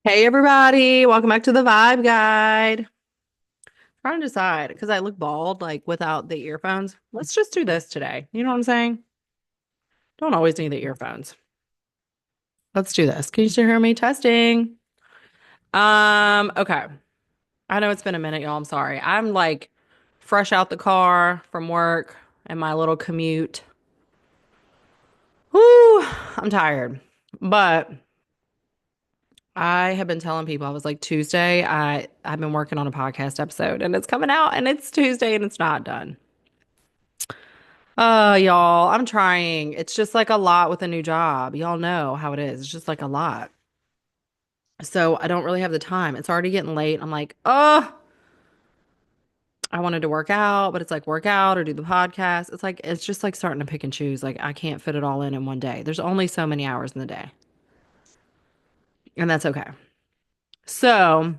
Hey everybody, welcome back to the Vibe Guide. Trying to decide because I look bald like without the earphones. Let's just do this today. You know what I'm saying? Don't always need the earphones. Let's do this. Can you still hear me? Testing. Okay. I know it's been a minute, y'all. I'm sorry. I'm like fresh out the car from work and my little commute. Whoo, I'm tired. But I have been telling people I was like Tuesday, I've been working on a podcast episode and it's coming out and it's Tuesday and it's not done. Y'all, I'm trying. It's just like a lot with a new job. Y'all know how it is. It's just like a lot. So I don't really have the time. It's already getting late. I'm like, oh, I wanted to work out, but it's like work out or do the podcast. It's just like starting to pick and choose. Like I can't fit it all in one day. There's only so many hours in the day, and that's okay. So,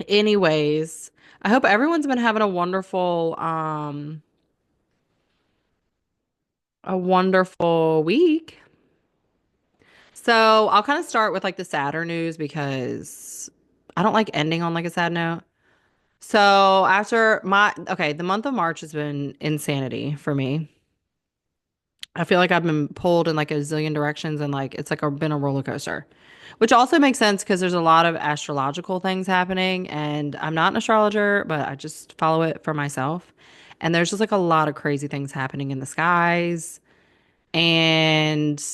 anyways, I hope everyone's been having a wonderful week. So I'll kind of start with like the sadder news because I don't like ending on like a sad note. So the month of March has been insanity for me. I feel like I've been pulled in like a zillion directions and like it's like been a roller coaster, which also makes sense because there's a lot of astrological things happening and I'm not an astrologer, but I just follow it for myself. And there's just like a lot of crazy things happening in the skies. And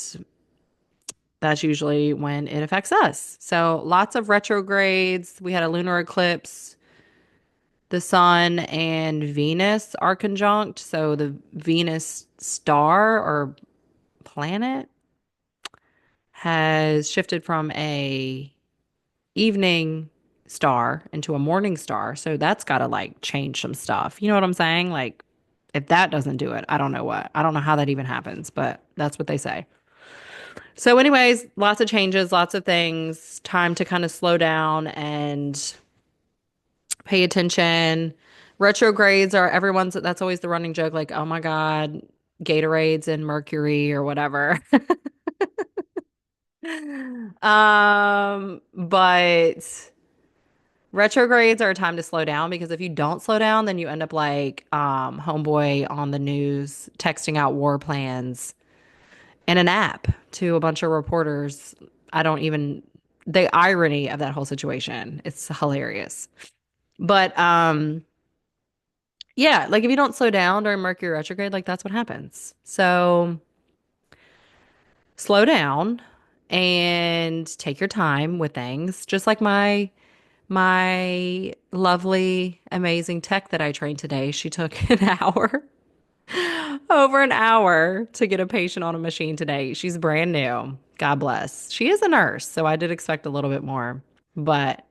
that's usually when it affects us. So lots of retrogrades. We had a lunar eclipse. The sun and Venus are conjunct. So the Venus star or planet has shifted from a evening star into a morning star. So that's got to like change some stuff. You know what I'm saying? Like if that doesn't do it, I don't know what. I don't know how that even happens, but that's what they say. So, anyways, lots of changes, lots of things, time to kind of slow down and pay attention. Retrogrades are that's always the running joke, like, oh my God, Gatorades and Mercury or whatever. But retrogrades are a time to slow down because if you don't slow down, then you end up like homeboy on the news texting out war plans in an app to a bunch of reporters. I don't even the irony of that whole situation. It's hilarious. But yeah, like if you don't slow down during Mercury retrograde, like that's what happens. So slow down and take your time with things. Just like my lovely, amazing tech that I trained today. She took an hour, over an hour to get a patient on a machine today. She's brand new. God bless. She is a nurse, so I did expect a little bit more, but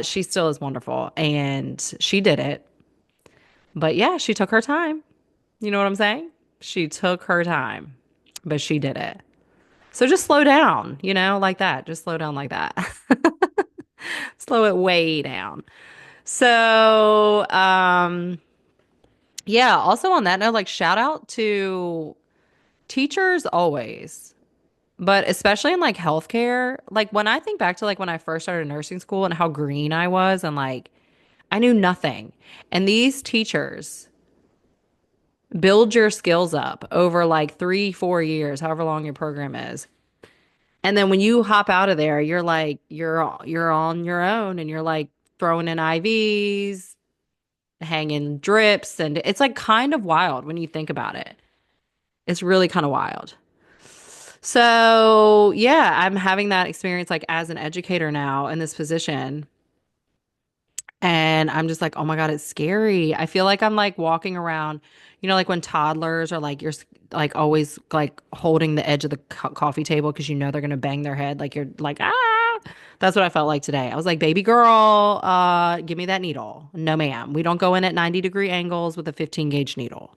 she still is wonderful and she did it. But yeah, she took her time. You know what I'm saying? She took her time, but she did it. So just slow down, like that. Just slow down like that. Slow it way down. So, yeah, also on that note, like shout out to teachers always, but especially in like healthcare. Like when I think back to like when I first started nursing school and how green I was and like I knew nothing. And these teachers build your skills up over like 3, 4 years, however long your program is. And then when you hop out of there, you're like you're on your own and you're like throwing in IVs, hanging drips, and it's like kind of wild when you think about it. It's really kind of wild. So, yeah, I'm having that experience like as an educator now in this position. And I'm just like, oh my God, it's scary. I feel like I'm like walking around, like when toddlers are like, like always like holding the edge of the coffee table because they're going to bang their head. Like you're like, ah, that's what I felt like today. I was like, baby girl, give me that needle. No, ma'am. We don't go in at 90-degree angles with a 15 gauge needle.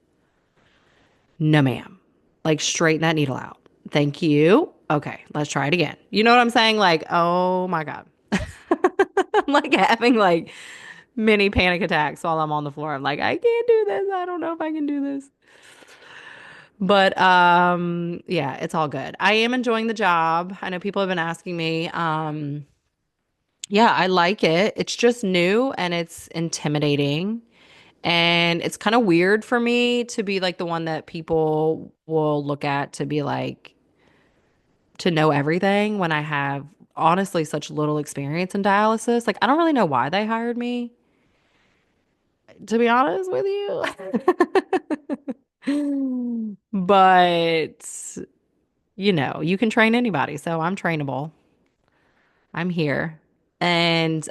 No, ma'am. Like straighten that needle out. Thank you. Okay, let's try it again. You know what I'm saying? Like, oh my God. I'm like having like mini panic attacks while I'm on the floor. I'm like, I can't do this. I don't know if I can do this. But yeah, it's all good. I am enjoying the job. I know people have been asking me. Yeah, I like it. It's just new and it's intimidating. And it's kind of weird for me to be like the one that people will look at to be like to know everything when I have honestly such little experience in dialysis. Like I don't really know why they hired me, to be honest with you. But you can train anybody, so I'm trainable. I'm here. And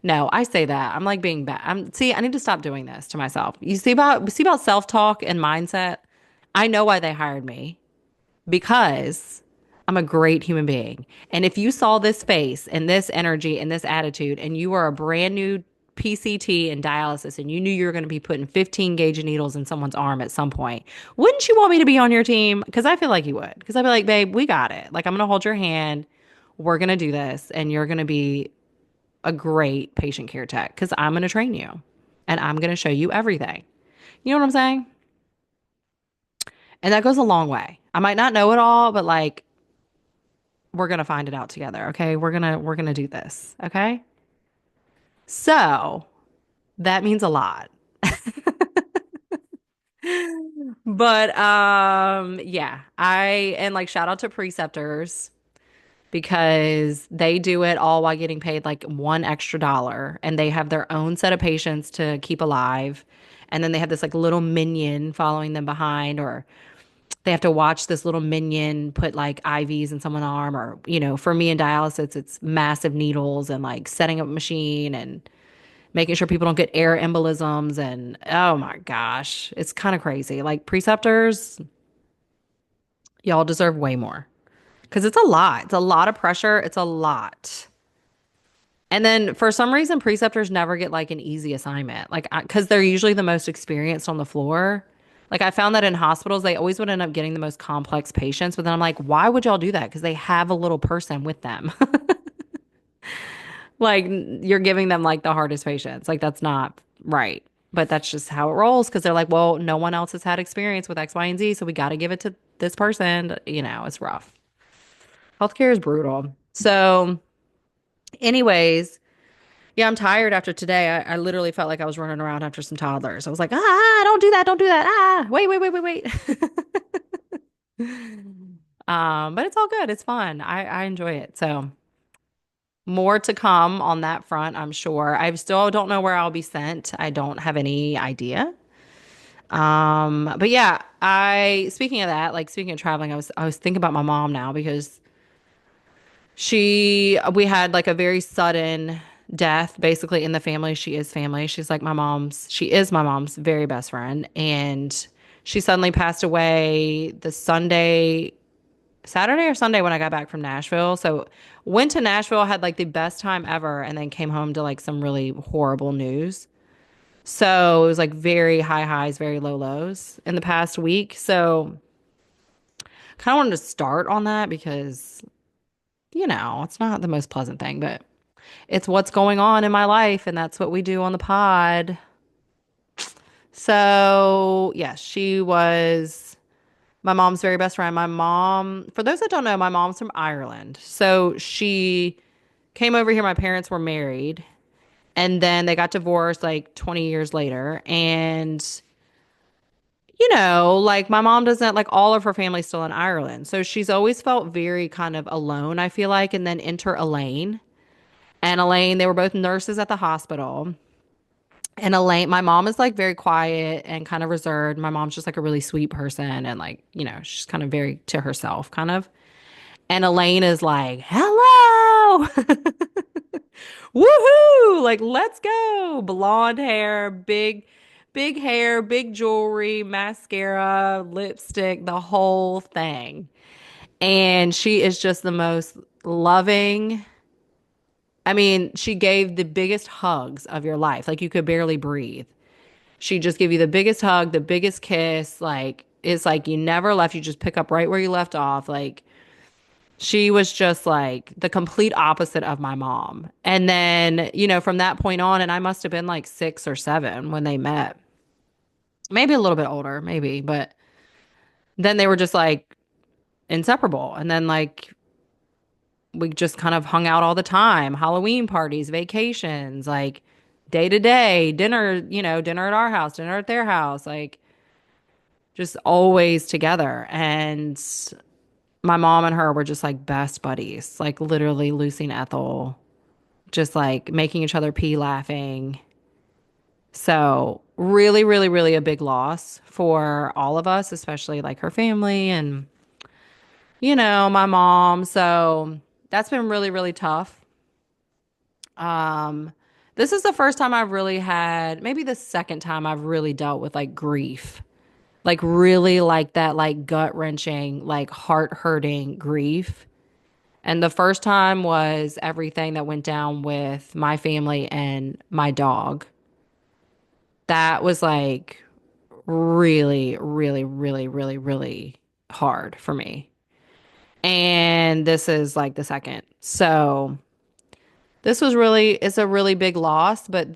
no, I say that. I'm like being bad. I need to stop doing this to myself. You see about self-talk and mindset? I know why they hired me because I'm a great human being. And if you saw this face and this energy and this attitude and you were a brand new PCT and dialysis and you knew you were going to be putting 15 gauge needles in someone's arm at some point, wouldn't you want me to be on your team? Because I feel like you would. Because I'd be like, babe, we got it. Like, I'm going to hold your hand. We're going to do this. And you're going to be a great patient care tech because I'm going to train you and I'm going to show you everything. You know what I'm saying? And that goes a long way. I might not know it all, but like we're going to find it out together, okay? We're going to do this, okay? So, that means a lot. But yeah, I and like shout out to preceptors because they do it all while getting paid like $1 extra and they have their own set of patients to keep alive. And then they have this like little minion following them behind, or they have to watch this little minion put like IVs in someone's arm, or for me in dialysis it's massive needles and like setting up a machine and making sure people don't get air embolisms. And oh my gosh, it's kind of crazy. Like preceptors, y'all deserve way more because it's a lot of pressure, it's a lot. And then for some reason preceptors never get like an easy assignment, like because they're usually the most experienced on the floor. Like I found that in hospitals, they always would end up getting the most complex patients. But then I'm like, why would y'all do that? Because they have a little person with them. Like you're giving them like the hardest patients. Like that's not right. But that's just how it rolls because they're like, well, no one else has had experience with X, Y, and Z, so we got to give it to this person. It's rough. Healthcare is brutal. So, anyways, yeah, I'm tired after today. I literally felt like I was running around after some toddlers. I was like, don't do that, don't do that. Wait, wait, wait, wait, wait. But it's all good. It's fun. I enjoy it. So more to come on that front, I'm sure. I still don't know where I'll be sent. I don't have any idea. But yeah, speaking of that, like speaking of traveling, I was thinking about my mom now because we had like a very sudden death basically in the family. She is family. She is my mom's very best friend. And she suddenly passed away the Saturday or Sunday when I got back from Nashville. So went to Nashville, had like the best time ever, and then came home to like some really horrible news. So it was like very high highs, very low lows in the past week. So kind of wanted to start on that because, it's not the most pleasant thing, but it's what's going on in my life, and that's what we do on the pod. So, yes, she was my mom's very best friend. My mom, for those that don't know, my mom's from Ireland. So she came over here. My parents were married, and then they got divorced like 20 years later. And like my mom doesn't like all of her family's still in Ireland. So she's always felt very kind of alone, I feel like. And then enter Elaine. And Elaine, they were both nurses at the hospital. And Elaine, my mom is like very quiet and kind of reserved. My mom's just like a really sweet person and like, she's kind of very to herself, kind of. And Elaine is like, hello. Woohoo! Like, let's go. Blonde hair, big hair, big jewelry, mascara, lipstick, the whole thing. And she is just the most loving. I mean, she gave the biggest hugs of your life. Like, you could barely breathe. She just give you the biggest hug, the biggest kiss. Like, it's like you never left. You just pick up right where you left off. Like, she was just like the complete opposite of my mom. And then, from that point on, and I must have been like 6 or 7 when they met. Maybe a little bit older, maybe, but then they were just like inseparable. And then like we just kind of hung out all the time, Halloween parties, vacations, like day to day, dinner, dinner at our house, dinner at their house, like just always together. And my mom and her were just like best buddies, like literally Lucy and Ethel, just like making each other pee laughing. So, really, really, really a big loss for all of us, especially like her family and, my mom. So, that's been really, really tough. Um, this is the first time I've really had, maybe the second time I've really dealt with like grief. Like really like that like gut-wrenching, like heart-hurting grief. And the first time was everything that went down with my family and my dog. That was like really, really, really, really, really hard for me. And this is like the second. So it's a really big loss, but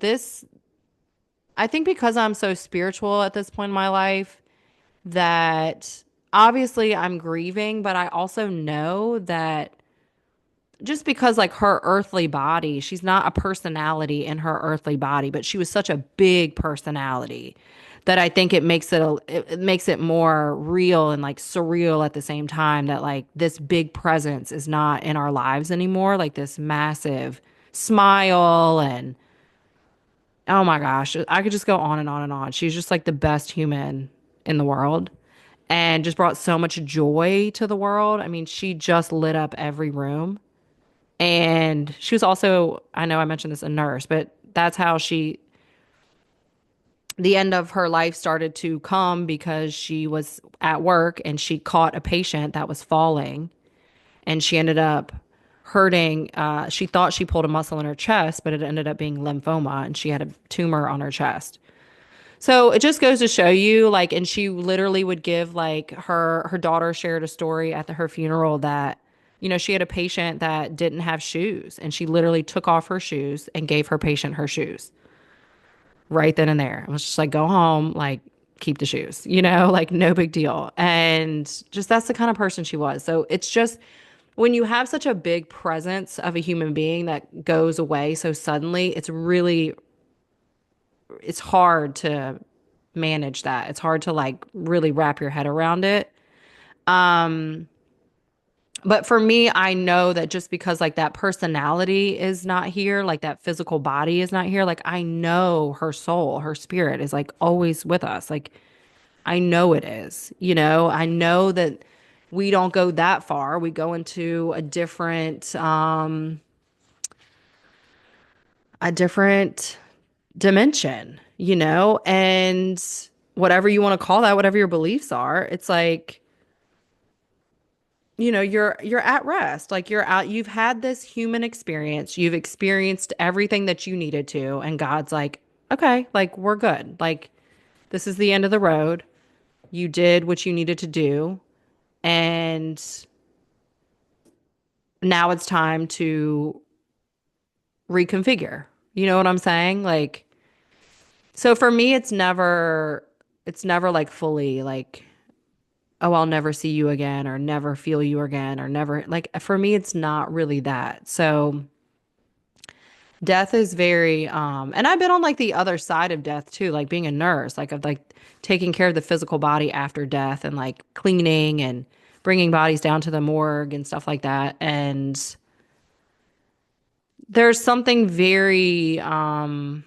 I think because I'm so spiritual at this point in my life, that obviously I'm grieving, but I also know that just because like her earthly body, she's not a personality in her earthly body, but she was such a big personality that I think it makes it more real and like surreal at the same time that like this big presence is not in our lives anymore, like this massive smile and oh my gosh, I could just go on and on and on. She's just like the best human in the world and just brought so much joy to the world. I mean, she just lit up every room. And she was also, I know I mentioned this, a nurse, but that's how the end of her life started to come because she was at work and she caught a patient that was falling and she ended up hurting. She thought she pulled a muscle in her chest, but it ended up being lymphoma and she had a tumor on her chest. So it just goes to show you, like, and she literally would give like her daughter shared a story at her funeral that, she had a patient that didn't have shoes, and she literally took off her shoes and gave her patient her shoes right then and there. It was just like, go home, like, keep the shoes, like no big deal. And just that's the kind of person she was. So it's just when you have such a big presence of a human being that goes away so suddenly, it's hard to manage that. It's hard to like really wrap your head around it. Um, but for me, I know that just because like that personality is not here, like that physical body is not here, like I know her soul, her spirit is like always with us. Like I know it is, I know that we don't go that far. We go into a different dimension, and whatever you want to call that, whatever your beliefs are, it's like, you're at rest. Like you're out, you've had this human experience, you've experienced everything that you needed to, and God's like, okay, like we're good. Like this is the end of the road. You did what you needed to do, and now it's time to reconfigure. You know what I'm saying? Like, so for me, it's never like fully like, oh, I'll never see you again or never feel you again or never like for me, it's not really that. So death is very, and I've been on like the other side of death too, like being a nurse, like of like taking care of the physical body after death and like cleaning and bringing bodies down to the morgue and stuff like that. And there's something very, I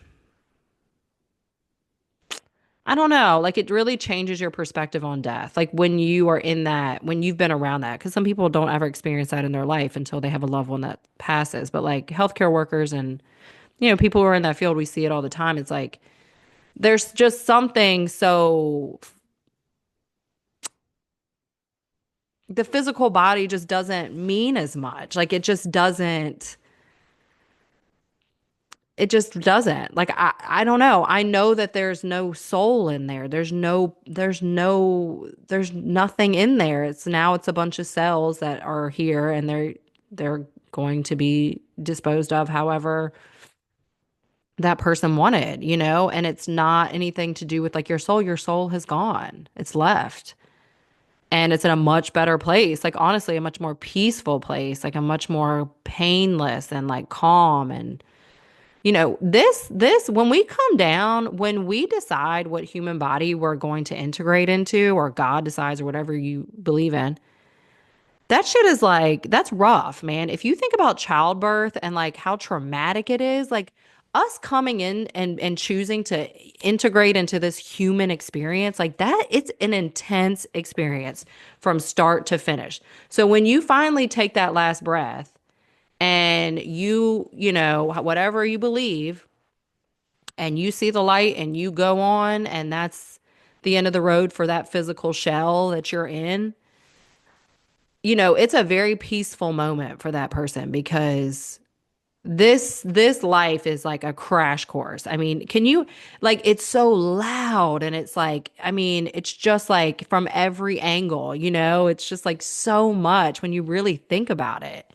don't know. Like it really changes your perspective on death. Like when you are in that, when you've been around that, because some people don't ever experience that in their life until they have a loved one that passes. But like healthcare workers and, people who are in that field, we see it all the time. It's like there's just something so the physical body just doesn't mean as much. Like it just doesn't like I don't know. I know that there's no soul in there. There's nothing in there. It's a bunch of cells that are here and they're going to be disposed of however that person wanted, and it's not anything to do with like your soul. Your soul has gone. It's left. and it's in a much better place. Like honestly, a much more peaceful place, like a much more painless and like calm and this when we come down, when we decide what human body we're going to integrate into, or God decides, or whatever you believe in, that shit is like, that's rough, man. If you think about childbirth and like how traumatic it is, like us coming in and choosing to integrate into this human experience, like that, it's an intense experience from start to finish. So when you finally take that last breath and whatever you believe, and you see the light and you go on, and that's the end of the road for that physical shell that you're in, it's a very peaceful moment for that person because this life is like a crash course. I mean, can you like it's so loud and it's like, I mean, it's just like from every angle, it's just like so much when you really think about it.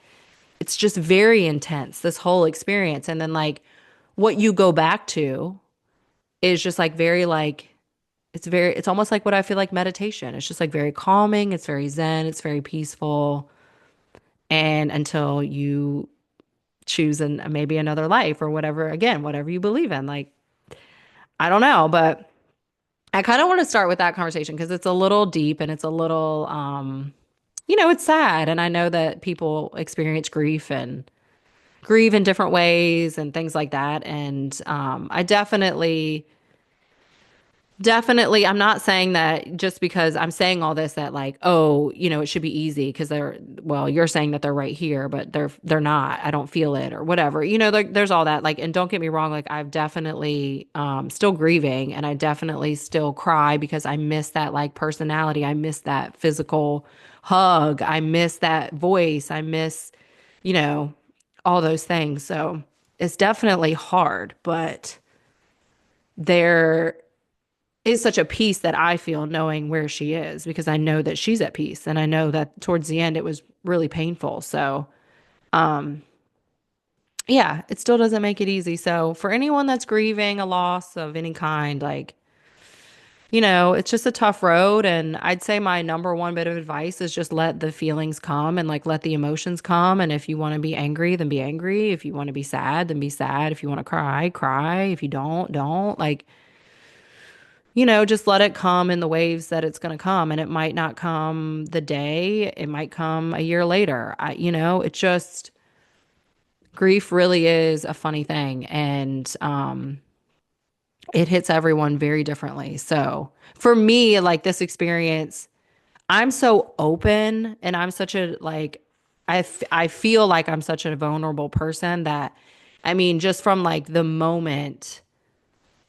It's just very intense, this whole experience. And then like what you go back to is just like very like it's almost like what I feel like meditation. It's just like very calming, it's very zen, it's very peaceful. And until you choose maybe another life or whatever, again, whatever you believe in. Like, I don't know, but I kind of want to start with that conversation because it's a little deep and it's a little it's sad. And I know that people experience grief and grieve in different ways and things like that. And I definitely, I'm not saying that just because I'm saying all this that like, oh, it should be easy because well, you're saying that they're right here, but they're not. I don't feel it or whatever. There's all that. Like, and don't get me wrong, like I've definitely still grieving and I definitely still cry because I miss that like personality. I miss that physical hug. I miss that voice. I miss, you know, all those things. So it's definitely hard, but there is such a peace that I feel knowing where she is because I know that she's at peace and I know that towards the end it was really painful. So, um yeah, it still doesn't make it easy. So, for anyone that's grieving a loss of any kind, like, it's just a tough road and I'd say my number one bit of advice is just let the feelings come and like let the emotions come, and if you want to be angry, then be angry. If you want to be sad, then be sad. If you want to cry, cry. If you don't. Like, just let it come in the waves that it's going to come. And it might not come the day, it might come a year later. It just, grief really is a funny thing. And it hits everyone very differently. So for me, like this experience, I'm so open and I'm such a, like, I feel like I'm such a vulnerable person that, I mean, just from like the moment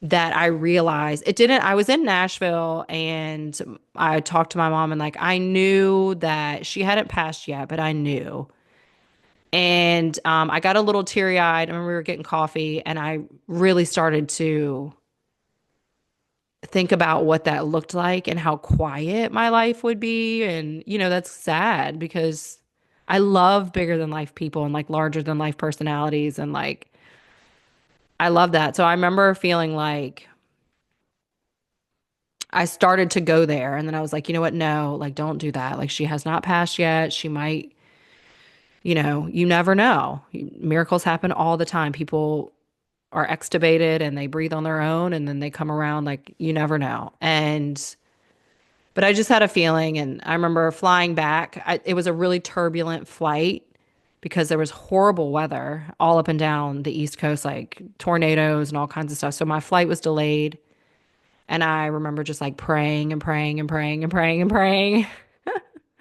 that I realized it didn't. I was in Nashville and I talked to my mom and like I knew that she hadn't passed yet, but I knew. And I got a little teary eyed. I remember we were getting coffee and I really started to think about what that looked like and how quiet my life would be. And, that's sad because I love bigger than life people and like larger than life personalities. And like, I love that. So I remember feeling like, I started to go there and then I was like, you know what? No, like don't do that. Like she has not passed yet. She might, you never know. Miracles happen all the time. People are extubated and they breathe on their own and then they come around, like you never know. But I just had a feeling and I remember flying back. It was a really turbulent flight because there was horrible weather all up and down the East Coast, like tornadoes and all kinds of stuff. So my flight was delayed. And I remember just like praying and praying and praying and praying and praying.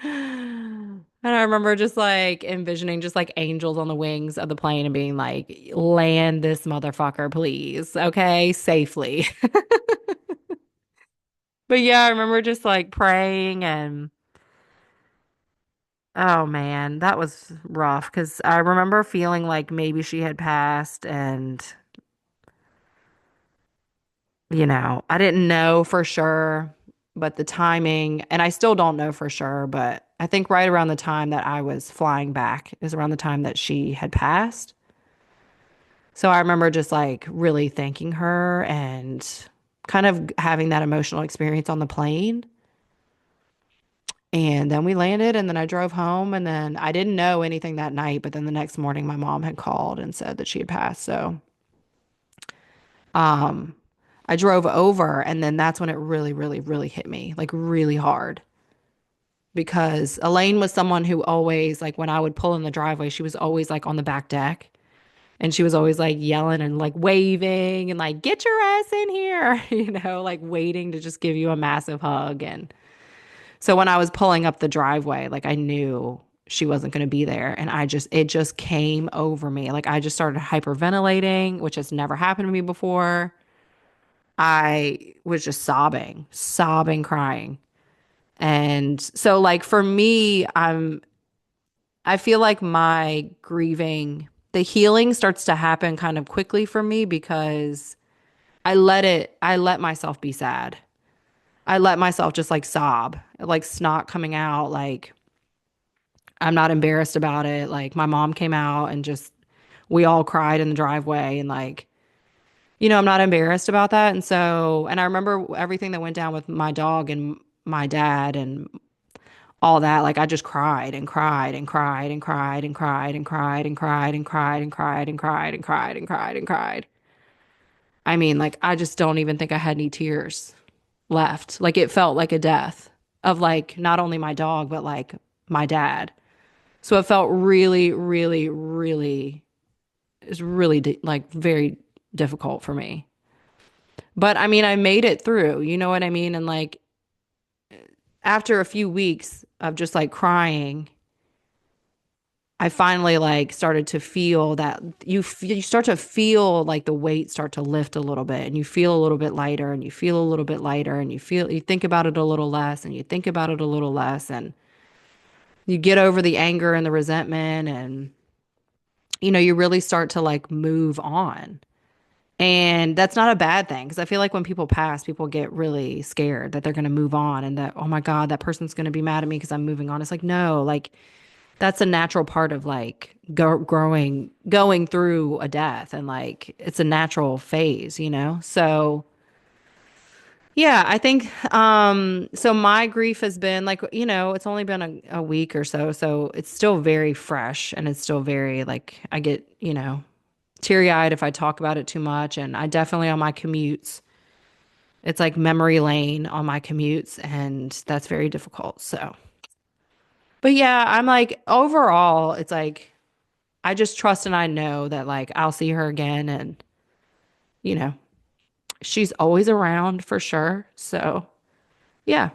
And I remember just like envisioning just like angels on the wings of the plane and being like, land this motherfucker, please. Okay, safely. But yeah, I remember just like praying and oh man, that was rough because I remember feeling like maybe she had passed and I didn't know for sure, but the timing, and I still don't know for sure, but I think right around the time that I was flying back is around the time that she had passed. So I remember just like really thanking her and kind of having that emotional experience on the plane. And then we landed and then I drove home and then I didn't know anything that night, but then the next morning my mom had called and said that she had passed. So, um, I drove over and then that's when it really, really, really hit me, like really hard. Because Elaine was someone who always, like when I would pull in the driveway, she was always like on the back deck and she was always like yelling and like waving and like, get your ass in here, like waiting to just give you a massive hug. And so when I was pulling up the driveway, like I knew she wasn't going to be there. And it just came over me. Like I just started hyperventilating, which has never happened to me before. I was just sobbing, sobbing, crying. And so like for me, I feel like my grieving, the healing starts to happen kind of quickly for me because I let myself be sad. I let myself just like sob, like snot coming out, like I'm not embarrassed about it. Like my mom came out and just we all cried in the driveway and like I'm not embarrassed about that. And so, and I remember everything that went down with my dog and my dad and all that. Like I just cried and cried and cried and cried and cried and cried and cried and cried and cried and cried and cried and cried and cried. I mean, like I just don't even think I had any tears left. Like it felt like a death of like not only my dog, but like my dad. So it felt really, really, really, it's really like very difficult for me. But I mean, I made it through, you know what I mean? And like after a few weeks of just like crying, I finally like started to feel that you start to feel like the weight start to lift a little bit and you feel a little bit lighter and you feel a little bit lighter and you think about it a little less and you think about it a little less and you get over the anger and the resentment and you really start to like move on. And that's not a bad thing because I feel like when people pass, people get really scared that they're going to move on and that, oh my God, that person's going to be mad at me because I'm moving on. It's like, no, like that's a natural part of like going through a death and like it's a natural phase. So yeah, I think so my grief has been like, it's only been a week or so, so it's still very fresh and it's still very like I get, teary-eyed if I talk about it too much and I definitely on my commutes, it's like memory lane on my commutes and that's very difficult. So, but yeah, I'm like overall, it's like I just trust and I know that like I'll see her again and you know, she's always around for sure. So, yeah.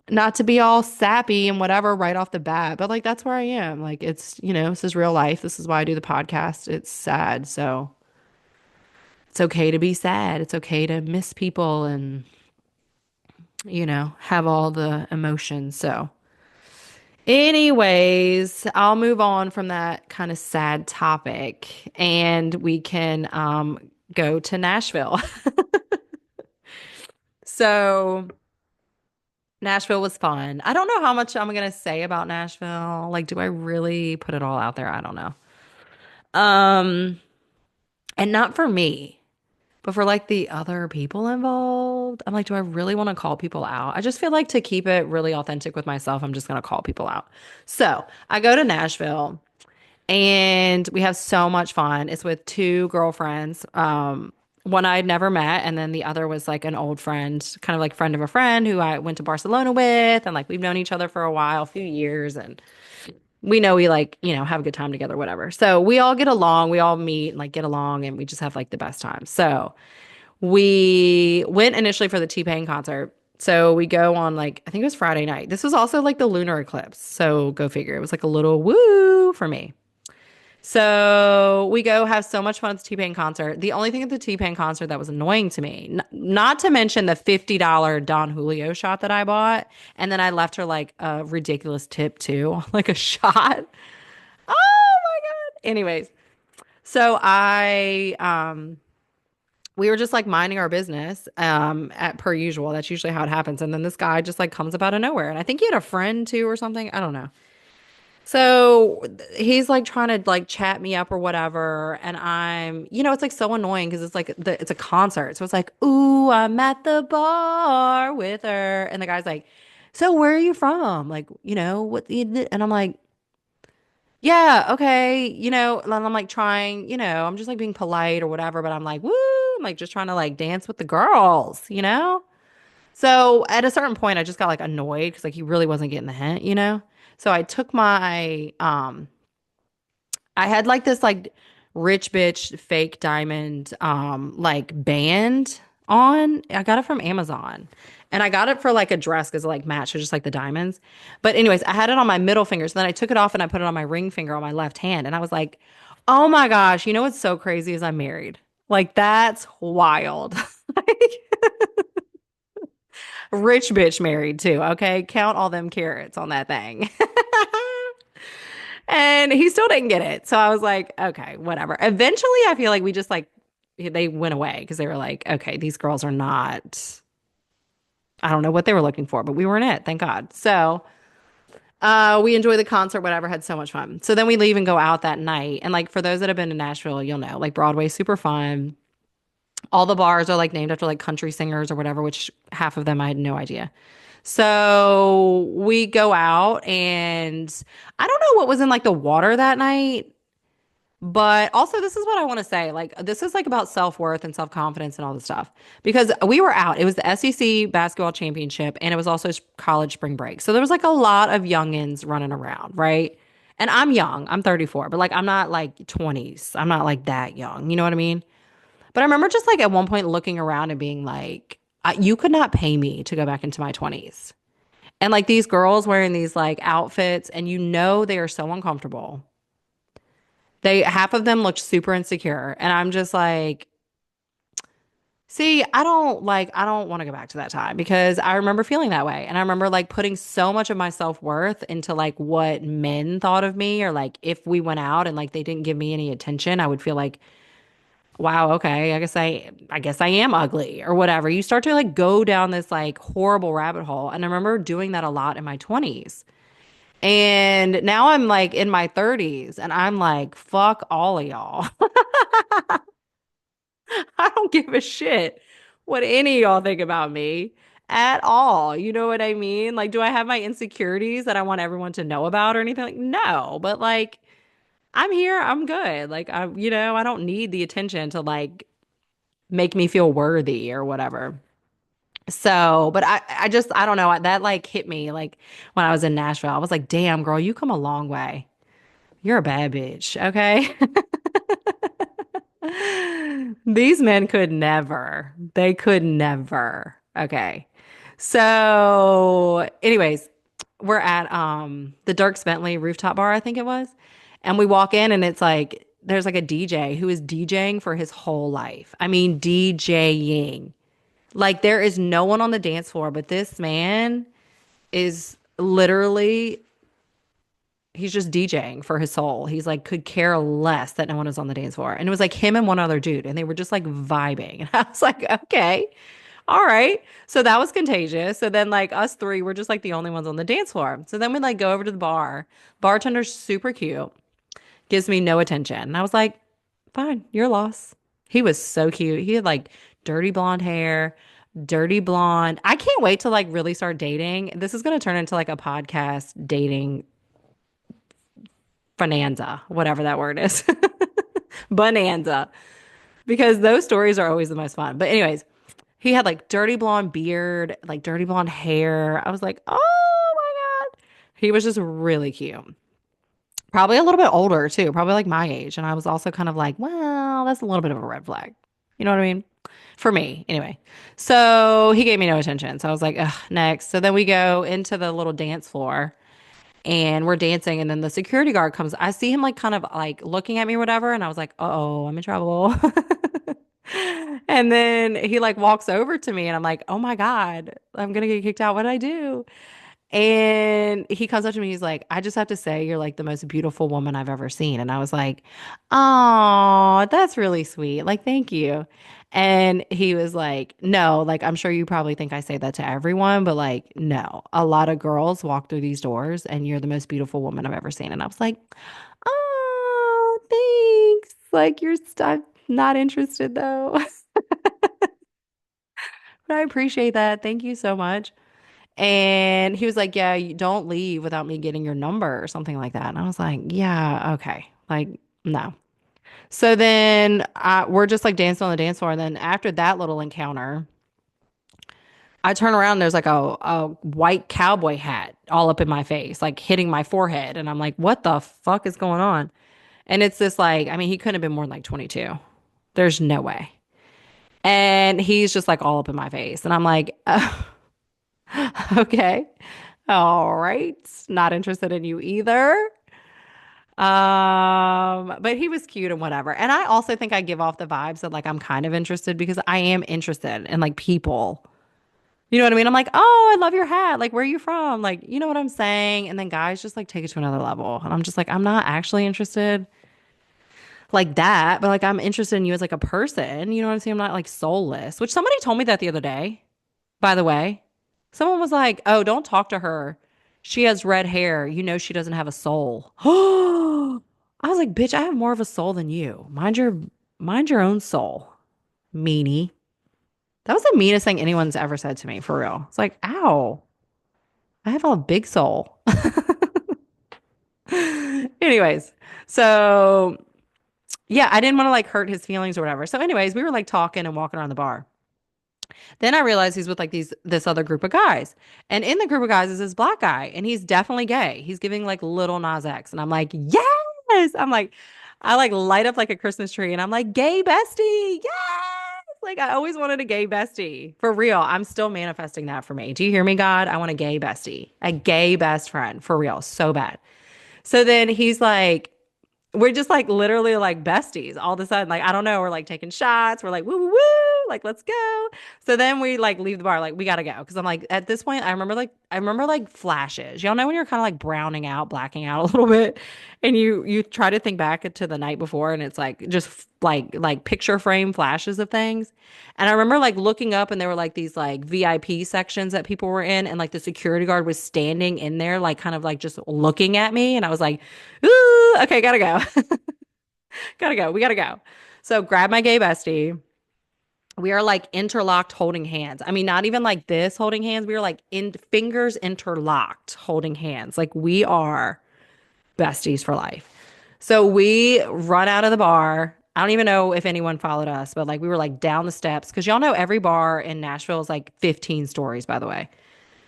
Not to be all sappy and whatever right off the bat, but like that's where I am. Like it's, this is real life. This is why I do the podcast. It's sad. So, it's okay to be sad. It's okay to miss people and, have all the emotions. So, anyways, I'll move on from that kind of sad topic and we can go to Nashville. So, Nashville was fun. I don't know how much I'm gonna say about Nashville. Like, do I really put it all out there? I don't know. Um, and not for me, but for like the other people involved. I'm like, do I really want to call people out? I just feel like to keep it really authentic with myself, I'm just gonna call people out. So I go to Nashville and we have so much fun. It's with two girlfriends. One I had never met, and then the other was like an old friend, kind of like friend of a friend who I went to Barcelona with, and like we've known each other for a while, a few years, and we know we like, have a good time together, whatever. So we all get along, we all meet and like get along, and we just have like the best time. So we went initially for the T-Pain concert. So we go on like, I think it was Friday night. This was also like the lunar eclipse. So go figure. It was like a little woo for me. So we go have so much fun at the T-Pain concert. The only thing at the T-Pain concert that was annoying to me, not to mention the $50 Don Julio shot that I bought, and then I left her like a ridiculous tip too, like a shot. Oh my God. Anyways, so we were just like minding our business at per usual. That's usually how it happens. And then this guy just like comes up out of nowhere. And I think he had a friend too or something. I don't know. So he's like trying to like chat me up or whatever. And it's like so annoying because it's like it's a concert. So it's like, ooh, I'm at the bar with her. And the guy's like so where are you from? Like, what and I'm like, yeah, okay, and I'm like trying, I'm just like being polite or whatever, but I'm like, woo, I'm like just trying to like dance with the girls. So at a certain point, I just got like annoyed because like he really wasn't getting the hint. So I took I had like this like rich bitch fake diamond like band on. I got it from Amazon. And I got it for like a dress because it like matched with just like the diamonds. But anyways, I had it on my middle finger. So then I took it off and I put it on my ring finger on my left hand. And I was like, oh my gosh, you know what's so crazy is I'm married. Like that's wild. Like rich bitch married too. Okay. Count all them carrots on that thing. And he still didn't get it. So I was like, okay, whatever. Eventually, I feel like we just like, they went away because they were like, okay, these girls are not, I don't know what they were looking for, but we weren't it, thank God. So we enjoyed the concert, whatever, had so much fun. So then we leave and go out that night. And like for those that have been to Nashville, you'll know, like Broadway's super fun. All the bars are like named after like country singers or whatever, which half of them I had no idea. So we go out and I don't know what was in like the water that night. But also, this is what I want to say. Like, this is like about self-worth and self-confidence and all this stuff. Because we were out. It was the SEC basketball championship and it was also college spring break. So there was like a lot of youngins running around, right? And I'm young. I'm 34, but like I'm not like 20s. I'm not like that young. You know what I mean? But I remember just like at one point looking around and being like, you could not pay me to go back into my 20s. And like these girls wearing these like outfits, and they are so uncomfortable. They half of them looked super insecure. And I'm just like, see, I don't want to go back to that time because I remember feeling that way. And I remember like putting so much of my self-worth into like what men thought of me, or like if we went out and like they didn't give me any attention, I would feel like, wow, okay, I guess I am ugly or whatever. You start to like go down this like horrible rabbit hole. And I remember doing that a lot in my 20s. And now I'm like in my 30s and I'm like, fuck all of y'all. I don't give a shit what any of y'all think about me at all. You know what I mean? Like, do I have my insecurities that I want everyone to know about or anything? Like, no, but like, I'm here. I'm good. Like, I don't need the attention to like make me feel worthy or whatever. So, but I don't know. That like hit me like when I was in Nashville. I was like, damn, girl, you come a long way. You're a bad bitch. Okay. These men could never. They could never. Okay. So, anyways, we're at the Dirk Bentley rooftop bar, I think it was. And we walk in and it's like there's like a DJ who is DJing for his whole life. I mean, DJing. Like there is no one on the dance floor, but this man is literally he's just DJing for his soul. He's like could care less that no one is on the dance floor. And it was like him and one other dude and they were just like vibing. And I was like, "Okay. All right." So that was contagious. So then like us three were just like the only ones on the dance floor. So then we like go over to the bar. Bartender's super cute. Gives me no attention. And I was like, "Fine, your loss." He was so cute. He had like dirty blonde hair, dirty blonde. I can't wait to like really start dating. This is going to turn into like a podcast dating bonanza, whatever that word is. Bonanza. Because those stories are always the most fun. But anyways, he had like dirty blonde beard, like dirty blonde hair. I was like, "Oh my God." He was just really cute. Probably a little bit older too, probably like my age. And I was also kind of like, well, that's a little bit of a red flag. You know what I mean? For me, anyway. So he gave me no attention. So I was like, ugh, next. So then we go into the little dance floor and we're dancing. And then the security guard comes. I see him like kind of like looking at me or whatever. And I was like, oh, I'm in trouble. And then he like walks over to me and I'm like, oh my God, I'm gonna get kicked out. What did I do? And he comes up to me, he's like, I just have to say, you're like the most beautiful woman I've ever seen. And I was like, oh, that's really sweet. Like, thank you. And he was like, no, like, I'm sure you probably think I say that to everyone, but like, no, a lot of girls walk through these doors and you're the most beautiful woman I've ever seen. And I was like, oh, thanks. Like, I'm not interested though. But I appreciate that. Thank you so much. And he was like, yeah, you don't leave without me getting your number or something like that. And I was like, yeah, okay. Like, no. So then we're just like dancing on the dance floor. And then after that little encounter, I turn around and there's like a white cowboy hat all up in my face, like hitting my forehead. And I'm like, what the fuck is going on? And it's this like, I mean, he couldn't have been more than like 22. There's no way. And he's just like all up in my face. And I'm like, okay, all right. Not interested in you either. But he was cute and whatever. And I also think I give off the vibes that like I'm kind of interested because I am interested in like people. You know what I mean? I'm like, oh, I love your hat. Like, where are you from? Like, you know what I'm saying? And then guys just like take it to another level. And I'm just like, I'm not actually interested like that, but like I'm interested in you as like a person. You know what I'm saying? I'm not like soulless, which somebody told me that the other day, by the way. Someone was like, oh, don't talk to her. She has red hair. You know she doesn't have a soul. I was like, bitch, I have more of a soul than you. Mind your own soul, meanie. That was the meanest thing anyone's ever said to me, for real. It's like, ow, I have a big soul. Anyways, so yeah, I didn't want to like hurt his feelings or whatever. So, anyways, we were like talking and walking around the bar. Then I realized he's with like this other group of guys. And in the group of guys is this black guy, and he's definitely gay. He's giving like little Nas X. And I'm like, yes. I'm like, I like light up like a Christmas tree and I'm like, gay bestie. Yes. Like I always wanted a gay bestie. For real. I'm still manifesting that for me. Do you hear me, God? I want a gay bestie, a gay best friend for real. So bad. So then he's like, we're just like literally like besties all of a sudden. Like, I don't know. We're like taking shots. We're like, woo, woo, woo. Like, let's go. So then we like leave the bar. Like, we got to go. Cause I'm like, at this point, I remember like flashes. Y'all know when you're kind of like browning out, blacking out a little bit and you try to think back to the night before and it's like just like picture frame flashes of things. And I remember like looking up and there were like these like VIP sections that people were in and like the security guard was standing in there, like kind of like just looking at me. And I was like, ooh, okay, gotta go. Gotta go. We gotta go. So grab my gay bestie. We are like interlocked holding hands. I mean, not even like this holding hands. We are like in fingers interlocked holding hands. Like we are besties for life. So we run out of the bar. I don't even know if anyone followed us, but like we were like down the steps because y'all know every bar in Nashville is like 15 stories, by the way.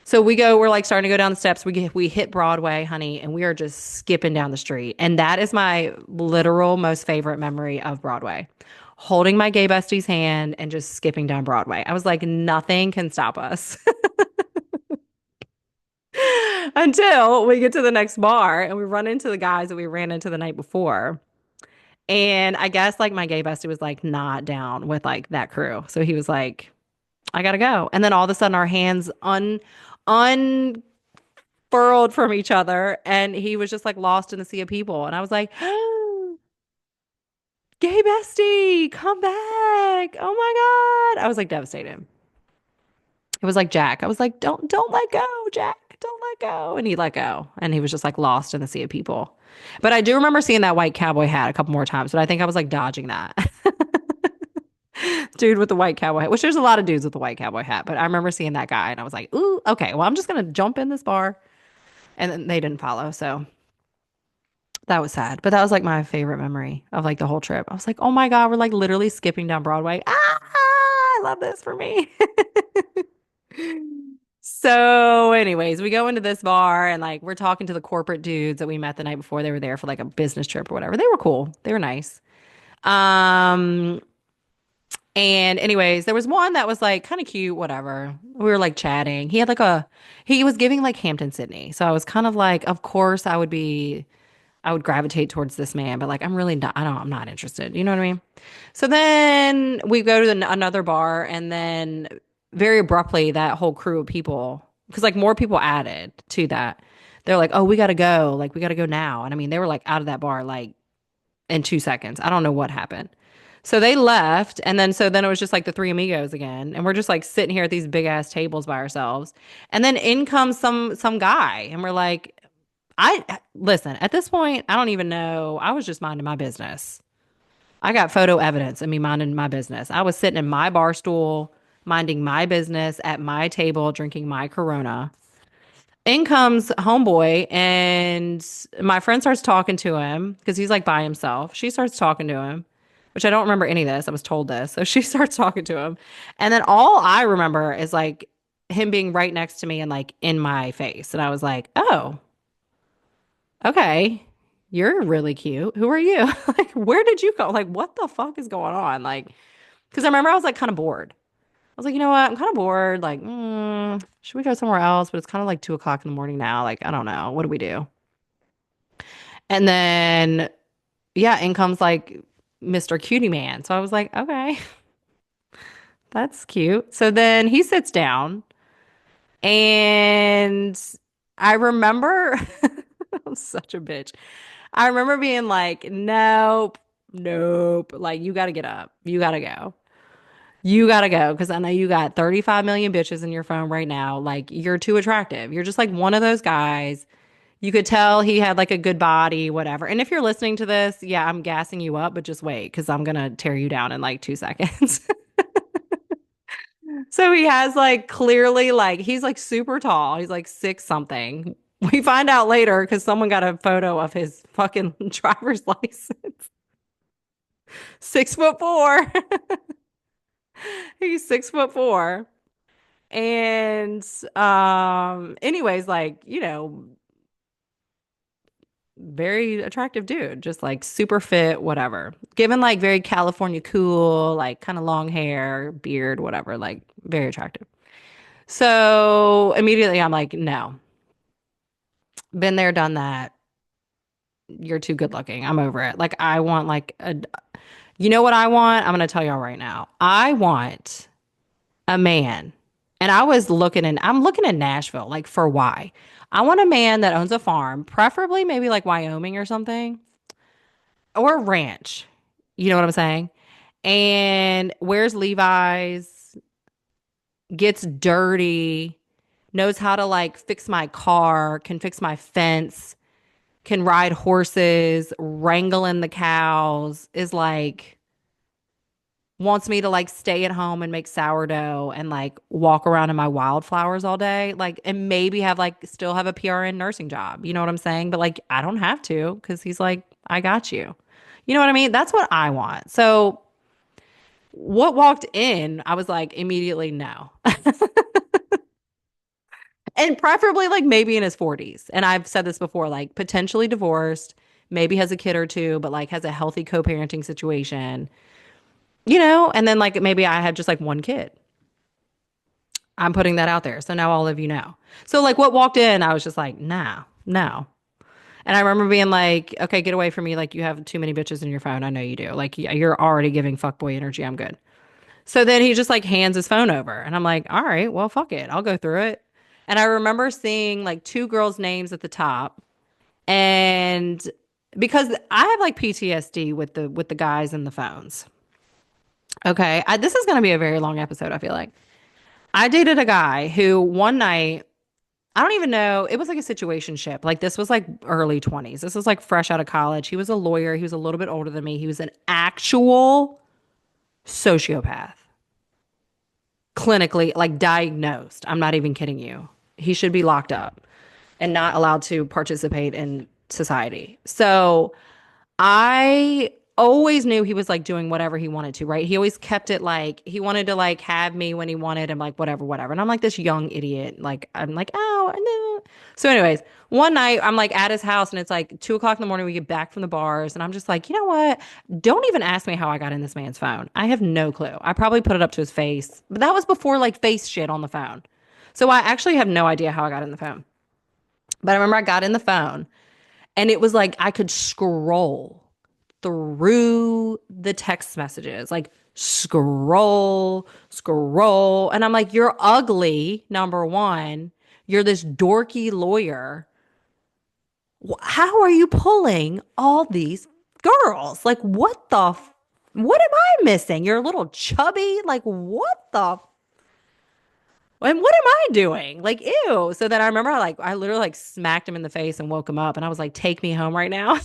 So we're like starting to go down the steps. We hit Broadway, honey, and we are just skipping down the street. And that is my literal most favorite memory of Broadway. Holding my gay bestie's hand and just skipping down Broadway. I was like, nothing can stop us until we get to the next bar and we run into the guys that we ran into the night before. And I guess like my gay bestie was like not down with like that crew. So he was like, I gotta go. And then all of a sudden our hands unfurled from each other and he was just like lost in the sea of people. And I was like, gay bestie, come back. Oh my God. I was like devastated. It was like Jack. I was like, don't let go, Jack. Don't let go. And he let go. And he was just like lost in the sea of people. But I do remember seeing that white cowboy hat a couple more times, but I think I was like dodging that. Dude with the white cowboy hat, which there's a lot of dudes with the white cowboy hat, but I remember seeing that guy and I was like, ooh, okay, well, I'm just gonna jump in this bar. And then they didn't follow. So that was sad. But that was like my favorite memory of like the whole trip. I was like, oh my God, we're like literally skipping down Broadway. Ah, I love this for me. So, anyways, we go into this bar and like we're talking to the corporate dudes that we met the night before. They were there for like a business trip or whatever. They were cool. They were nice. Um, and anyways, there was one that was like kind of cute, whatever. We were like chatting. He was giving like Hampton Sydney. So I was kind of like, of course I would gravitate towards this man, but like I'm really not, I'm not interested. You know what I mean? So then we go to another bar and then very abruptly that whole crew of people, because like more people added to that. They're like, oh, we gotta go. Like we gotta go now. And I mean, they were like out of that bar like in 2 seconds. I don't know what happened. So they left, and then it was just like the three amigos again, and we're just like sitting here at these big ass tables by ourselves. And then in comes some guy, and we're like, I listen, at this point, I don't even know. I was just minding my business. I got photo evidence of me minding my business. I was sitting in my bar stool, minding my business at my table, drinking my Corona. In comes homeboy, and my friend starts talking to him because he's like by himself. She starts talking to him, which I don't remember any of this. I was told this. So she starts talking to him. And then all I remember is like him being right next to me and like in my face. And I was like, oh, okay. You're really cute. Who are you? Like, where did you go? Like, what the fuck is going on? Like, because I remember I was like kind of bored. I was like, you know what? I'm kind of bored. Like, should we go somewhere else? But it's kind of like 2 o'clock in the morning now. Like, I don't know. What do we do? And then, yeah, in comes like Mr. Cutie Man. So I was like, okay, that's cute. So then he sits down, and I remember, I'm such a bitch. I remember being like, nope, nope. Like, you got to get up. You got to go. You got to go because I know you got 35 million bitches in your phone right now. Like, you're too attractive. You're just like one of those guys. You could tell he had like a good body, whatever. And if you're listening to this, yeah, I'm gassing you up, but just wait because I'm going to tear you down in like 2 seconds. So he has like clearly like he's like super tall. He's like six something. We find out later because someone got a photo of his fucking driver's license. 6'4". He's 6'4". And anyways, like, very attractive dude, just like super fit, whatever. Given like very California cool, like kind of long hair, beard, whatever, like very attractive. So immediately I'm like, no, been there, done that. You're too good looking. I'm over it. Like I want like you know what I want? I'm gonna tell y'all right now. I want a man. And I'm looking in Nashville, like for why? I want a man that owns a farm, preferably maybe like Wyoming or something, or a ranch. You know what I'm saying? And wears Levi's, gets dirty, knows how to like fix my car, can fix my fence, can ride horses, wrangling the cows, is like wants me to like stay at home and make sourdough and like walk around in my wildflowers all day, like and maybe have like still have a PRN nursing job. You know what I'm saying? But like I don't have to because he's like, I got you. You know what I mean? That's what I want. So what walked in, I was like immediately no. And preferably like maybe in his 40s. And I've said this before, like potentially divorced, maybe has a kid or two, but like has a healthy co-parenting situation, and then like maybe I had just like one kid. I'm putting that out there. So now all of you know. So like what walked in, I was just like, nah, no. And I remember being like, okay, get away from me. Like you have too many bitches in your phone. I know you do. Like you're already giving fuckboy energy. I'm good. So then he just like hands his phone over. And I'm like, all right, well, fuck it. I'll go through it. And I remember seeing like two girls' names at the top. And because I have like PTSD with the guys and the phones. Okay. This is going to be a very long episode, I feel like. I dated a guy who one night, I don't even know, it was like a situationship. Like this was like early 20s. This was like fresh out of college. He was a lawyer. He was a little bit older than me. He was an actual sociopath, clinically like diagnosed. I'm not even kidding you. He should be locked up and not allowed to participate in society. So I always knew he was like doing whatever he wanted to, right? He always kept it like he wanted to like have me when he wanted and like whatever, whatever. And I'm like this young idiot. Like I'm like, oh, no. So, anyways, one night I'm like at his house and it's like 2 o'clock in the morning. We get back from the bars and I'm just like, you know what? Don't even ask me how I got in this man's phone. I have no clue. I probably put it up to his face, but that was before like face shit on the phone. So I actually have no idea how I got in the phone. But I remember I got in the phone and it was like I could scroll through the text messages, like scroll, scroll. And I'm like, you're ugly, number one. You're this dorky lawyer. How are you pulling all these girls? Like, what am I missing? You're a little chubby. Like, what the and what am I doing? Like, ew. So then I remember I literally like smacked him in the face and woke him up and I was like, take me home right now.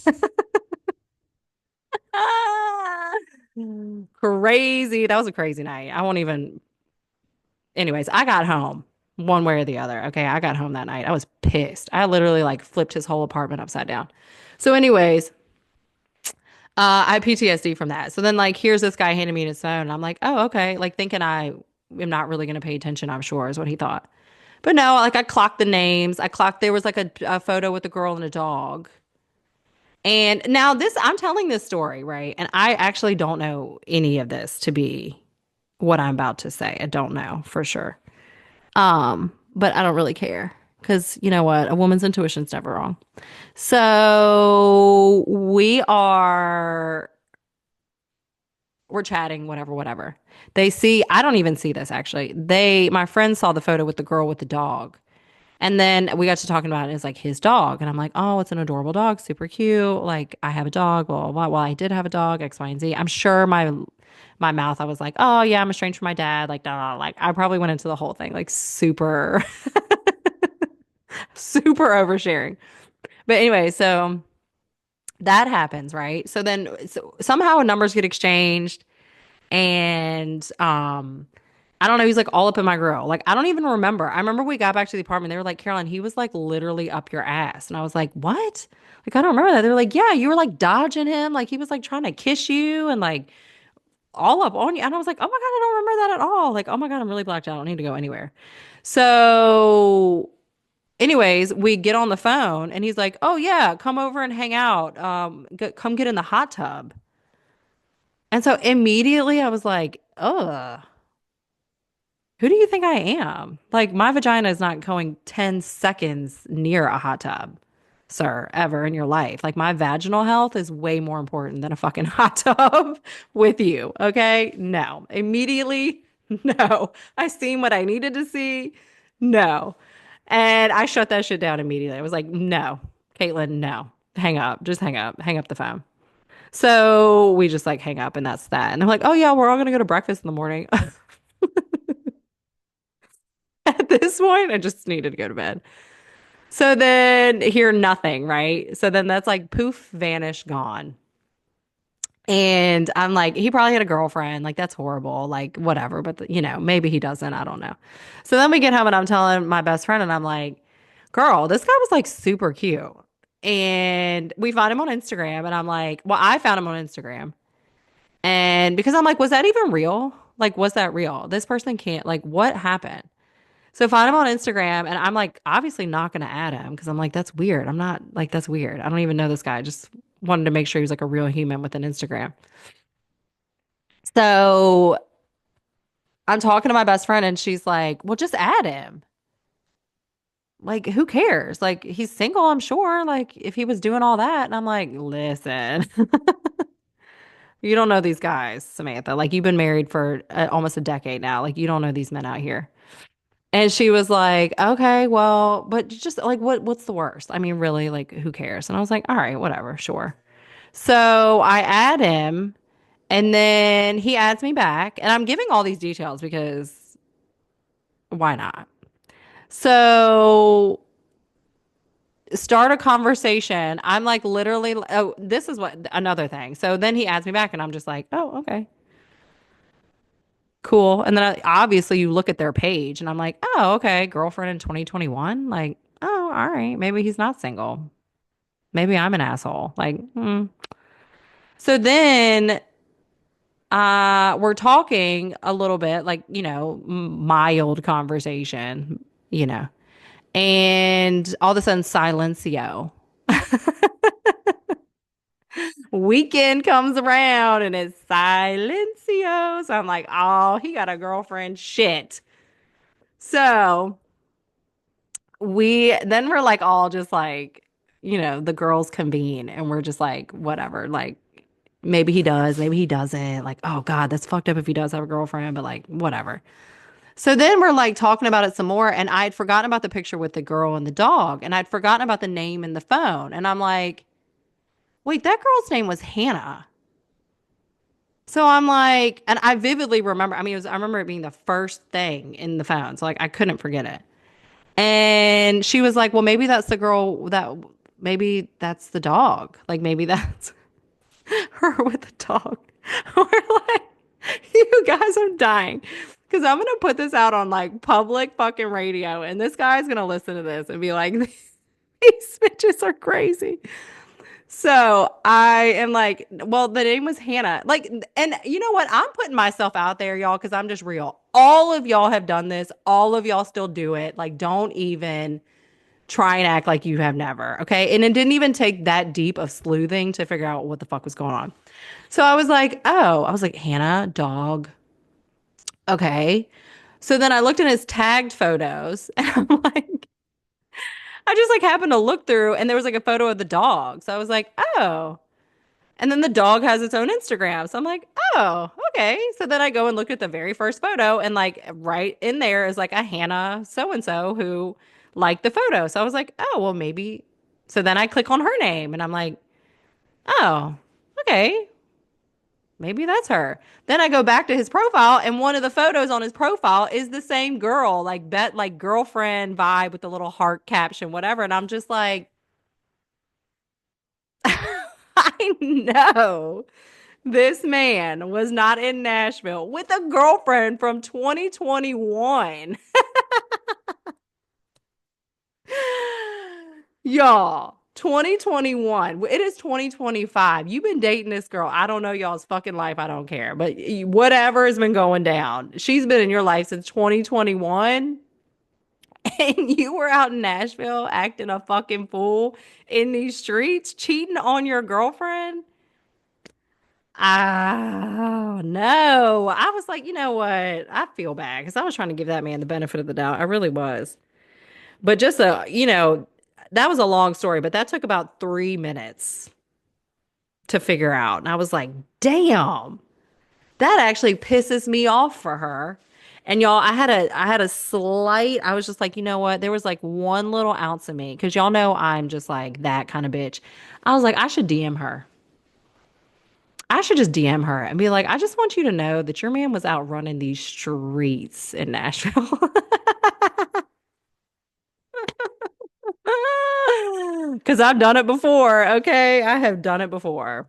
Crazy. That was a crazy night. I won't even. Anyways, I got home one way or the other. Okay, I got home that night. I was pissed. I literally like flipped his whole apartment upside down. So, anyways, I have PTSD from that. So then, like, here's this guy handing me his phone, and I'm like, oh, okay. Like, thinking I am not really going to pay attention, I'm sure, is what he thought. But no, like, I clocked the names. I clocked, there was like a photo with a girl and a dog. And now this, I'm telling this story, right? And I actually don't know any of this to be what I'm about to say. I don't know for sure. But I don't really care because you know what? A woman's intuition's never wrong. So we're chatting, whatever, whatever. They see, I don't even see this actually. My friend saw the photo with the girl with the dog. And then we got to talking about it. It's like his dog. And I'm like, oh, it's an adorable dog, super cute. Like, I have a dog, blah, blah, blah. Well, I did have a dog, X, Y, and Z. I'm sure my mouth, I was like, oh yeah, I'm estranged from my dad. Like, nah, like I probably went into the whole thing, like super, super oversharing. But anyway, so that happens, right? So somehow numbers get exchanged and I don't know, he's like all up in my grill. Like I don't even remember. I remember we got back to the apartment, they were like, Caroline, he was like literally up your ass. And I was like, what? Like I don't remember that. They were like, yeah, you were like dodging him, like he was like trying to kiss you and like all up on you. And I was like, oh my God, I don't remember that at all. Like, oh my God, I'm really blacked out. I don't need to go anywhere. So anyways, we get on the phone and he's like, oh yeah, come over and hang out. Come get in the hot tub. And so immediately I was like, ugh, who do you think I am? Like, my vagina is not going 10 seconds near a hot tub, sir, ever in your life. Like, my vaginal health is way more important than a fucking hot tub with you. Okay. No. Immediately, no. I seen what I needed to see. No. And I shut that shit down immediately. I was like, no, Caitlin, no. Hang up. Just hang up. Hang up the phone. So we just like hang up and that's that. And I'm like, oh yeah, we're all gonna go to breakfast in the morning. At this point, I just needed to go to bed. So then hear nothing, right? So then that's like poof, vanish, gone. And I'm like, he probably had a girlfriend. Like, that's horrible. Like, whatever. But, maybe he doesn't. I don't know. So then we get home and I'm telling my best friend, and I'm like, girl, this guy was like super cute. And we found him on Instagram. And I'm like, well, I found him on Instagram. And because I'm like, was that even real? Like, was that real? This person can't, like, what happened? So find him on Instagram, and I'm like, obviously not going to add him because I'm like, that's weird. I'm not like, that's weird. I don't even know this guy. I just wanted to make sure he was like a real human with an Instagram. So I'm talking to my best friend, and she's like, well, just add him. Like, who cares? Like, he's single, I'm sure. Like, if he was doing all that. And I'm like, listen, you don't know these guys, Samantha. Like, you've been married for almost a decade now. Like, you don't know these men out here. And she was like, okay, well, but just like what's the worst? I mean, really, like who cares? And I was like, all right, whatever, sure. So I add him and then he adds me back and I'm giving all these details because why not? So start a conversation. I'm like literally, oh, this is what another thing. So then he adds me back and I'm just like, oh, okay. Cool. And then obviously you look at their page and I'm like, oh, okay, girlfriend in 2021. Like, oh, all right. Maybe he's not single. Maybe I'm an asshole. Like, so then we're talking a little bit, like, mild conversation, you know. And all of a sudden, silencio. Weekend comes around and it's silencio. So I'm like, oh, he got a girlfriend. Shit. So we're like all just like, the girls convene and we're just like, whatever. Like, maybe he does, maybe he doesn't. Like, oh God, that's fucked up if he does have a girlfriend, but like, whatever. So then we're like talking about it some more. And I had forgotten about the picture with the girl and the dog. And I'd forgotten about the name in the phone. And I'm like, wait, that girl's name was Hannah. So I'm like, and I vividly remember, I mean, I remember it being the first thing in the phone. So like, I couldn't forget it. And she was like, well, maybe that's the girl maybe that's the dog. Like, maybe that's her with the dog. We're like, you guys, I'm dying. Because I'm gonna put this out on like public fucking radio, and this guy's gonna listen to this and be like, these bitches are crazy. So I am like, well, the name was Hannah. Like, and you know what? I'm putting myself out there, y'all, because I'm just real. All of y'all have done this. All of y'all still do it. Like, don't even try and act like you have never. Okay. And it didn't even take that deep of sleuthing to figure out what the fuck was going on. So I was like, oh, I was like, Hannah, dog. Okay. So then I looked at his tagged photos and I'm like, I just like happened to look through and there was like a photo of the dog. So I was like, oh. And then the dog has its own Instagram. So I'm like, oh, okay. So then I go and look at the very first photo and like right in there is like a Hannah so and so who liked the photo. So I was like, oh, well, maybe. So then I click on her name and I'm like, oh, okay. Maybe that's her. Then I go back to his profile, and one of the photos on his profile is the same girl, like bet, like girlfriend vibe with the little heart caption, whatever. And I'm just like, I know this man was not in Nashville with a girlfriend from 2021. Y'all, 2021. It is 2025. You've been dating this girl. I don't know y'all's fucking life. I don't care. But whatever has been going down, she's been in your life since 2021. And you were out in Nashville acting a fucking fool in these streets, cheating on your girlfriend. Oh, no. I was like, you know what? I feel bad because I was trying to give that man the benefit of the doubt. I really was. But just that was a long story, but that took about 3 minutes to figure out. And I was like, damn, that actually pisses me off for her. And y'all, I had a slight, I was just like, you know what? There was like one little ounce of me, because y'all know I'm just like that kind of bitch. I was like, I should DM her. I should just DM her and be like, I just want you to know that your man was out running these streets in Nashville. Because I've done it before. Okay. I have done it before.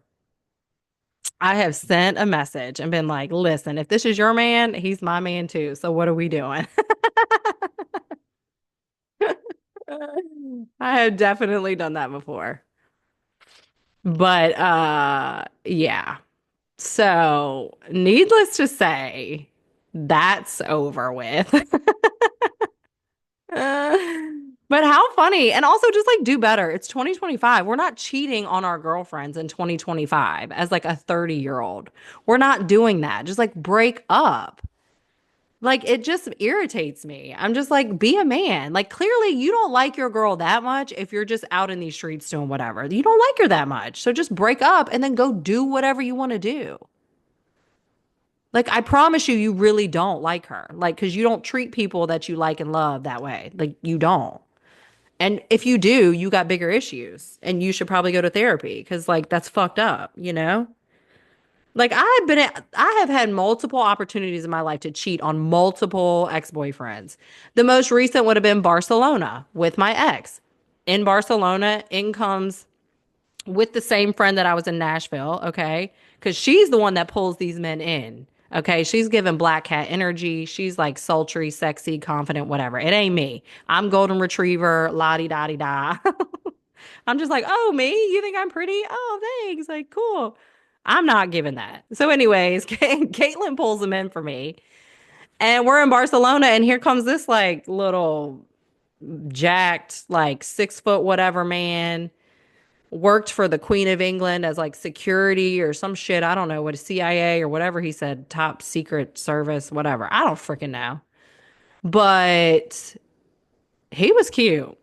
I have sent a message and been like, listen, if this is your man, he's my man too. So what are we doing? I have definitely done that before. But yeah. So needless to say, that's over with. Uh, but how funny. And also just like do better. It's 2025. We're not cheating on our girlfriends in 2025 as like a 30-year-old. We're not doing that. Just like break up. Like it just irritates me. I'm just like, be a man. Like clearly you don't like your girl that much if you're just out in these streets doing whatever. You don't like her that much. So just break up and then go do whatever you want to do. Like I promise you, you really don't like her. Like, because you don't treat people that you like and love that way. Like you don't. And if you do, you got bigger issues and you should probably go to therapy because like that's fucked up, you know? Like I have had multiple opportunities in my life to cheat on multiple ex-boyfriends. The most recent would have been Barcelona with my ex. In Barcelona, in comes with the same friend that I was in Nashville, okay? Because she's the one that pulls these men in. Okay, she's giving black cat energy. She's like sultry, sexy, confident, whatever. It ain't me. I'm golden retriever, la di da di da. I'm just like, oh, me? You think I'm pretty? Oh, thanks. Like, cool. I'm not giving that. So, anyways, Caitlin pulls them in for me. And we're in Barcelona, and here comes this like little jacked, like 6 foot whatever man worked for the Queen of England as like security or some shit. I don't know what a CIA or whatever he said, top secret service, whatever. I don't freaking know. But he was cute.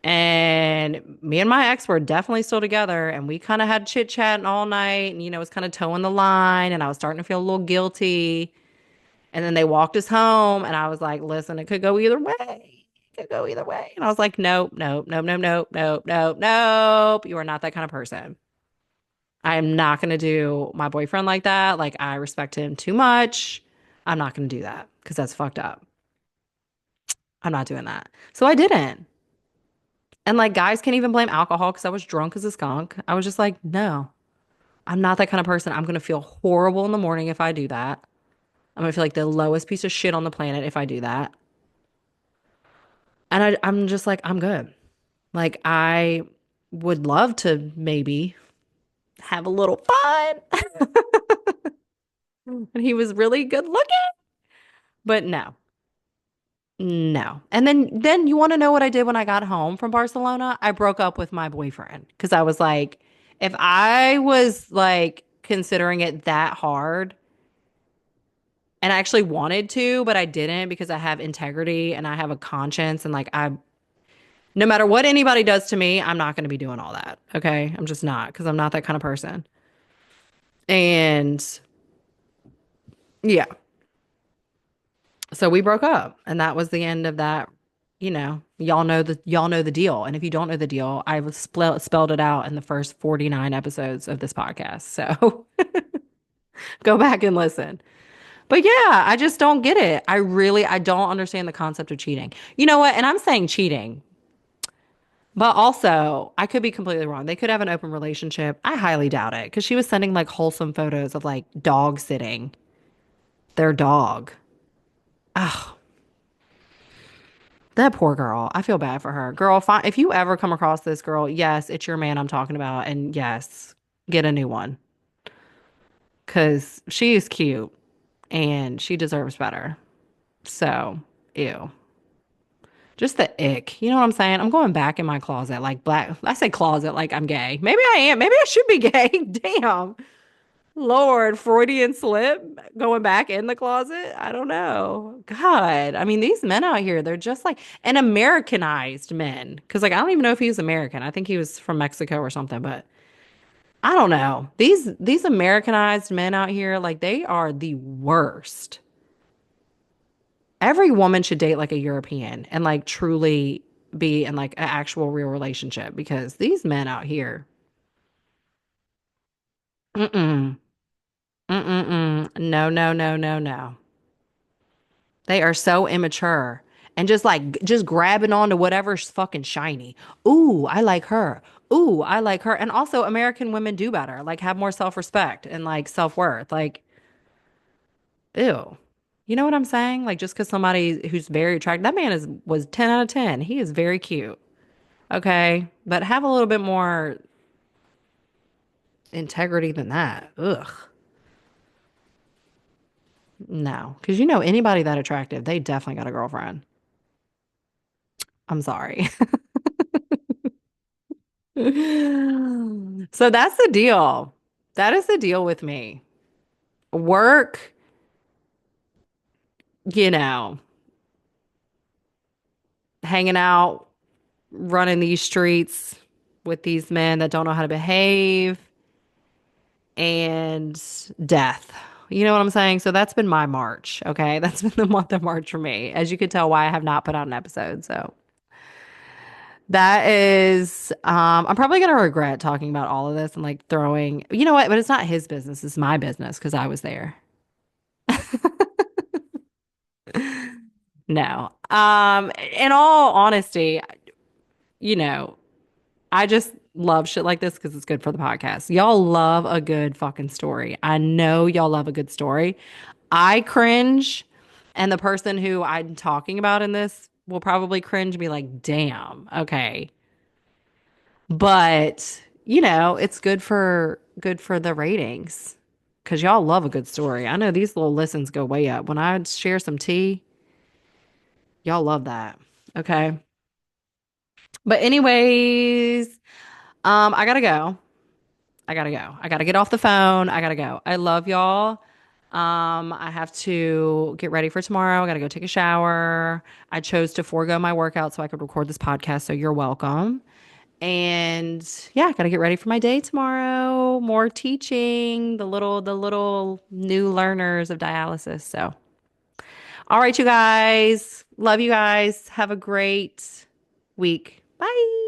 And me and my ex were definitely still together. And we kind of had chit chatting all night. And, it was kind of towing the line. And I was starting to feel a little guilty. And then they walked us home. And I was like, listen, it could go either way. It could go either way. And I was like, nope, nope, nope, nope, nope, nope, nope, nope. You are not that kind of person. I am not going to do my boyfriend like that. Like, I respect him too much. I'm not going to do that because that's fucked up. I'm not doing that. So I didn't. And like, guys can't even blame alcohol because I was drunk as a skunk. I was just like, no, I'm not that kind of person. I'm going to feel horrible in the morning if I do that. I'm gonna feel like the lowest piece of shit on the planet if I do that. And I'm just like, I'm good. Like, I would love to maybe have a little fun. And he was really good looking, but no, no. And then you want to know what I did when I got home from Barcelona? I broke up with my boyfriend because I was like, if I was like considering it that hard, and I actually wanted to, but I didn't because I have integrity and I have a conscience and like no matter what anybody does to me, I'm not going to be doing all that. Okay? I'm just not because I'm not that kind of person. And yeah, so we broke up and that was the end of that. Y'all know the deal. And if you don't know the deal, I've spelled it out in the first 49 episodes of this podcast. So go back and listen. But yeah, I just don't get it. I don't understand the concept of cheating. You know what? And I'm saying cheating, but also I could be completely wrong. They could have an open relationship. I highly doubt it because she was sending like wholesome photos of like dog sitting their dog. Oh, that poor girl. I feel bad for her. Girl, if you ever come across this girl, yes, it's your man I'm talking about. And yes, get a new one because she is cute and she deserves better. So, ew. Just the ick. You know what I'm saying? I'm going back in my closet, like black. I say closet like I'm gay. Maybe I am. Maybe I should be gay. Damn. Lord, Freudian slip going back in the closet. I don't know. God. I mean, these men out here, they're just like an Americanized men. Cause like I don't even know if he was American. I think he was from Mexico or something, but I don't know. These Americanized men out here, like they are the worst. Every woman should date like a European and like truly be in like an actual real relationship because these men out here, mm-mm, mm-mm-mm, no, no, no, no, no. They are so immature and just like just grabbing onto whatever's fucking shiny. Ooh, I like her. Ooh, I like her. And also American women do better, like have more self-respect and like self-worth. Like, ew. You know what I'm saying? Like just because somebody who's very attractive, that man is was 10 out of 10. He is very cute. Okay. But have a little bit more integrity than that. Ugh. No. Because you know, anybody that attractive, they definitely got a girlfriend. I'm sorry. So that's the deal. That is the deal with me. Work, you know, hanging out, running these streets with these men that don't know how to behave, and death. You know what I'm saying? So that's been my March. Okay. That's been the month of March for me. As you could tell, why I have not put out an episode. So that is, I'm probably going to regret talking about all of this and like throwing, you know what? But it's not his business. It's my business because I was there. No. In all honesty, you know, I just love shit like this because it's good for the podcast. Y'all love a good fucking story. I know y'all love a good story. I cringe, and the person who I'm talking about in this will probably cringe and be like, damn, okay. But, you know, it's good for the ratings. Cause y'all love a good story. I know these little listens go way up. When I share some tea, y'all love that. Okay. But anyways, I gotta go. I gotta go. I gotta get off the phone. I gotta go. I love y'all. I have to get ready for tomorrow. I gotta go take a shower. I chose to forego my workout so I could record this podcast, so you're welcome. And yeah, I gotta get ready for my day tomorrow. More teaching the little new learners of dialysis. So, all right, you guys. Love you guys. Have a great week. Bye.